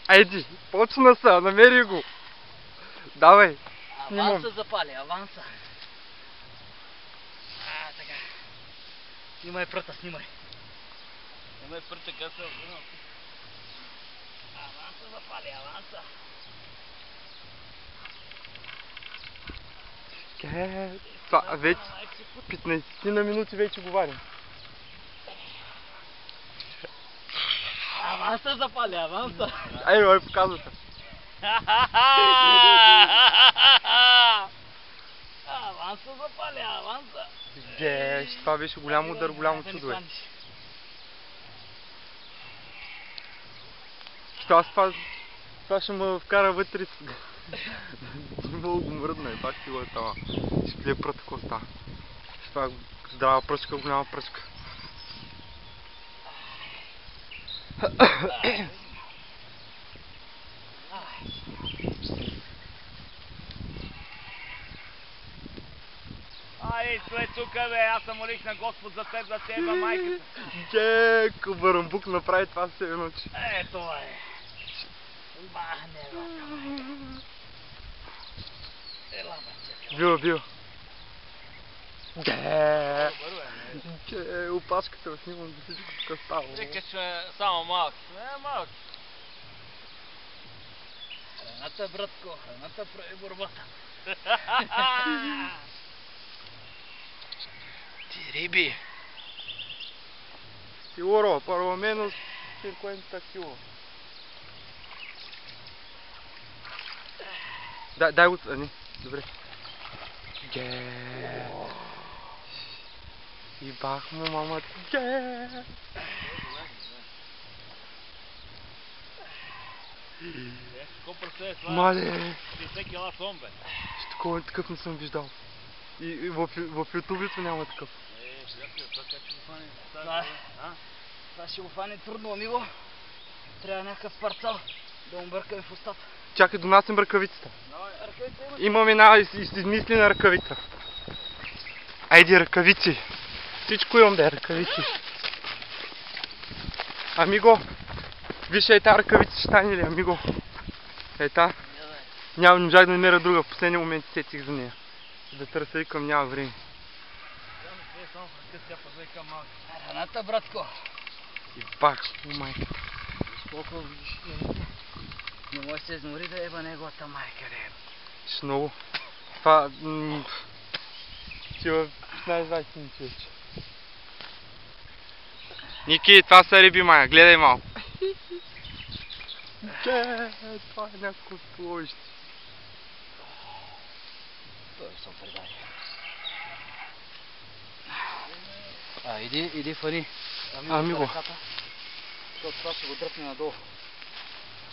Айди, почна са, намери го. Давай. Аванса запали, аванса. Така. Снимай пръта, снимай. Снимай пръта, как се обърна. Аванса запали, аванса. Това вече 15 на минути вече говорим. Аванса запали, аванса. Ай, показва се. Аванса запали, аванса. Това беше голям удар, голямо чудо е. Това ще ме вкара вътре. Не мога го мръдна, пак си го е това. Ще плие прът, какво става. Това е здрава пръчка, голяма пръчка. Ай, стои тука, бе, аз съм молих на Господ за тебе, майката. Джеко, Барамбук направи това се научи. Ето е. Бахне, бе. Бил. Опашката да снимам за всичко тук става. Викаш само малки. Малки. Храната, братко, храната прави борбата. Ти риби. Сигуро, първо менус 50 кило. Дай го, не, добре. И бах му мамата. Мале! 50 кила сон, бе. Такъв не съм виждал. И в ютубито няма такъв. Това ще го фане трудно, амиго. Трябва някакъв парцал да му бъркаме в устата. Чакай, донасям ръкавицата. Имам една измислена ръкавица. Айди, ръкавици. Всичко имам да е ръкавици. Амиго, виж ей тази ръкавица ще стане ли, амиго? Ей та. Не можах да намеря друга, в последния момент сетих за нея. Да търся и към няма време. Храната, братко. И бах, майката. Колко не може да се измори да еба неговата майка, да еба. Ще много. Това... Тива 15-20 минути вече. Ники, това са риби, мая, гледай малко. Това е някакво столовище. Той е супер, дай. Иди фани. Амиго. Защото това ще го дръпне надолу.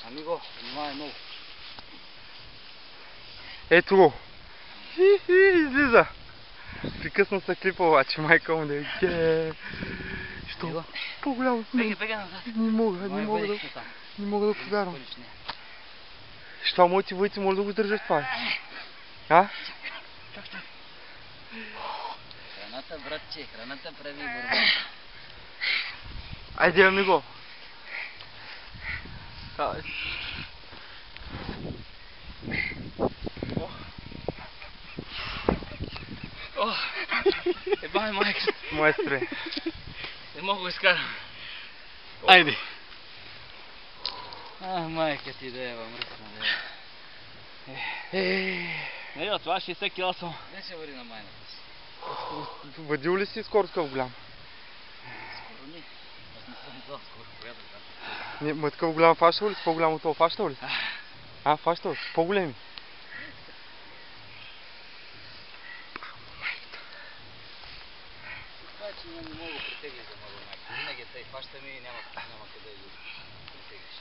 Амиго, внимавай много. Ето го. Излиза. Прекъсна се клипа обаче, майка му да е. Що? По-голямо. Бега назад. Не мога да повярвам. Що моите войци може да го държат това? А? Чак. Храната, братче, храната прави борба. Айде, амиго. Ебай, майка. Майстре. Не мога го изкарам. Айде. Майка ти да ева, мръсна да ева. Не, това 60 кила съм. Не се вари на майната си. Въдил ли си скоро такъв голям? Скоро не. Аз не съм това скоро. Коя да кажа? Ма такъв голям фащал ли си? По-голямо това фащал ли си? Фащал ли си? По-големи? Това е, че не мога да притегли за много майка. Винаги тъй фащаме и няма къде да притеглиш.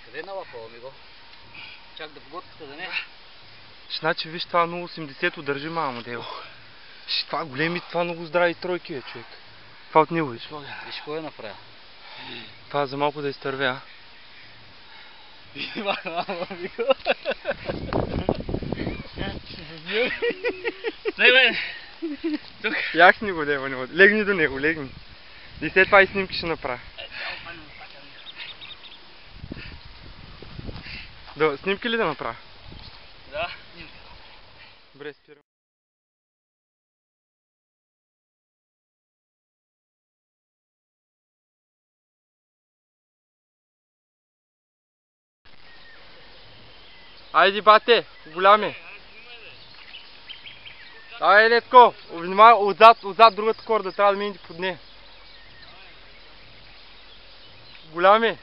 Къде е налапала, амиго? Чак да поготвите да не? Значи виж това 0,80 държи мама дело. Това големи, това много здрави тройки е, човек. Това от него виж. Виж кой е направил. Това за малко да изтърве, а? Стой, бе! Тук. Яхни го, дева, не води. Легни до него, легни. И след това и снимки ще направя. Да, снимки ли да направя? Да, снимки. Добре, спирам. Айде, бате, голяме. Ай, летко, внимавай, отзад другата корда, трябва да минете под нея. Голяме.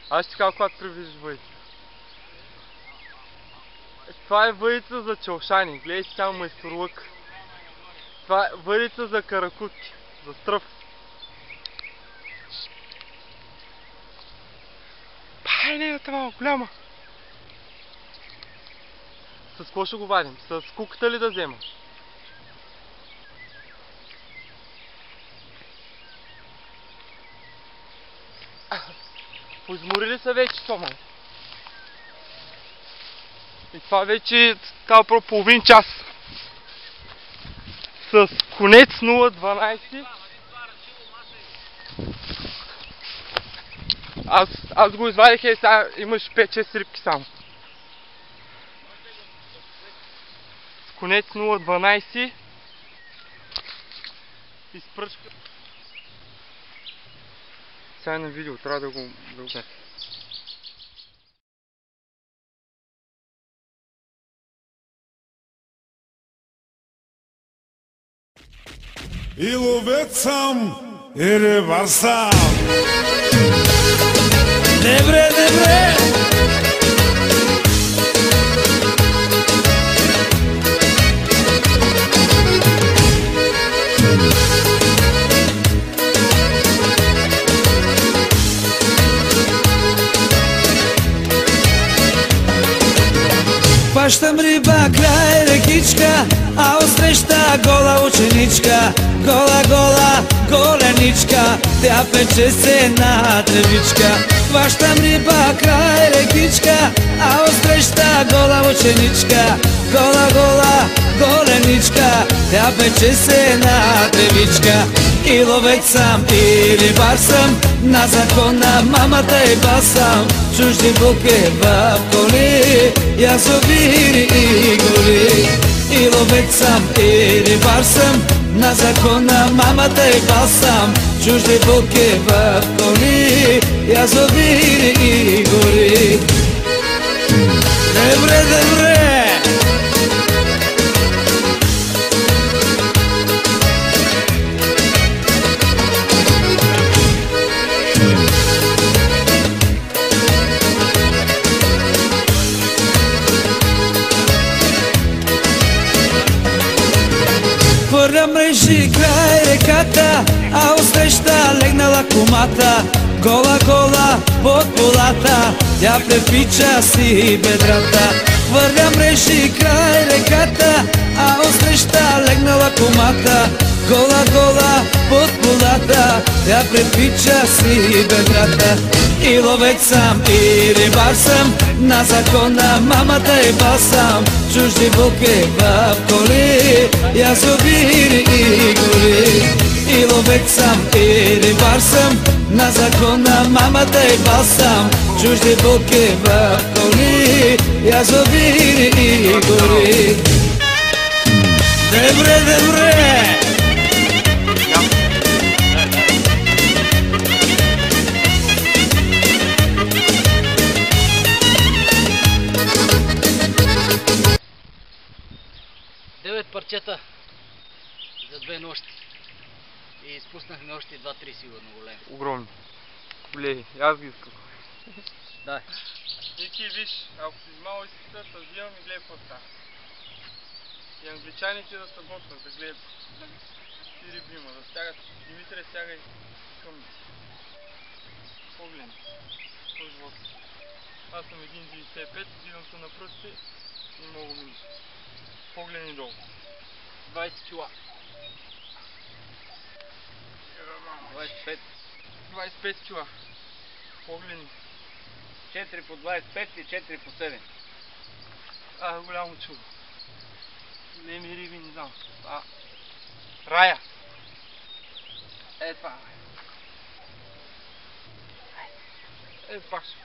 Аз ще кажа, когато приближиш въйца. Това е въйца за челшани, гледай си там майсторлък. Това е въйца за каракутки, за стръв. Пай, не е това, голяма. С какво ще го вадим? С куката ли да взема? Поизморили са вече, Тома. И това вече става про половин час. С конец 0.12. Аз го извадих и сега имаш 5-6 рибки само. С конец 0.12. Изпръчка. Сега е на видео, трябва да го... И ловец съм, и рибар съм. Добре, добре. Хващам риба край рекичка, а отсреща гола ученичка. Гола, гола, голеничка, тя пече се на тревичка. Хващам риба край рекичка, а отсреща гола ученичка. Гола, гола, голеничка, тя пече се на тревичка. И ловец съм, и рибар съм, на закона мамата и бас съм. Чужди буки в коли, язовири и гори. И ловец съм, и рибар съм, на закона мамата и бас съм. Чужди буки в коли, язовири и гори. Добре, добре. Хвърля мрежи край реката, а отсреща легнала кумата. Гола, гола под полата, тя препича си бедрата. Хвърля мрежи край реката, а отсреща легнала кумата. Гола, гола под полата, тя препича си бедрата. И ловец съм, и рибар съм, на закона мамата и бас съм. Чужди буки в коли, язовири и гори. И ловец съм, и рибар съм, на закона мамата и бас съм. Чужди буки в коли, язовири и гори. Добре, добре. Парчета за 2 нощи. И изпуснахме още 2-3 сигурно големи. Огромни. Големи, аз ги искам. Да. Ники, виж, ако си взимал изпитат, да взимам и гледай какво става. И англичаните да се готвят, да гледат и риби има, да стягат. Димитре, стягай към погледни. Кой живот? Аз съм 1,95, дигам се на пръстите, не мога минути. Погледни долу. 20 кила. 25 кила. Погледни. 4 по 25 и 4 по 7. Голямо чудо. Големи риби, не знам. Рая. Е това. Е, паш.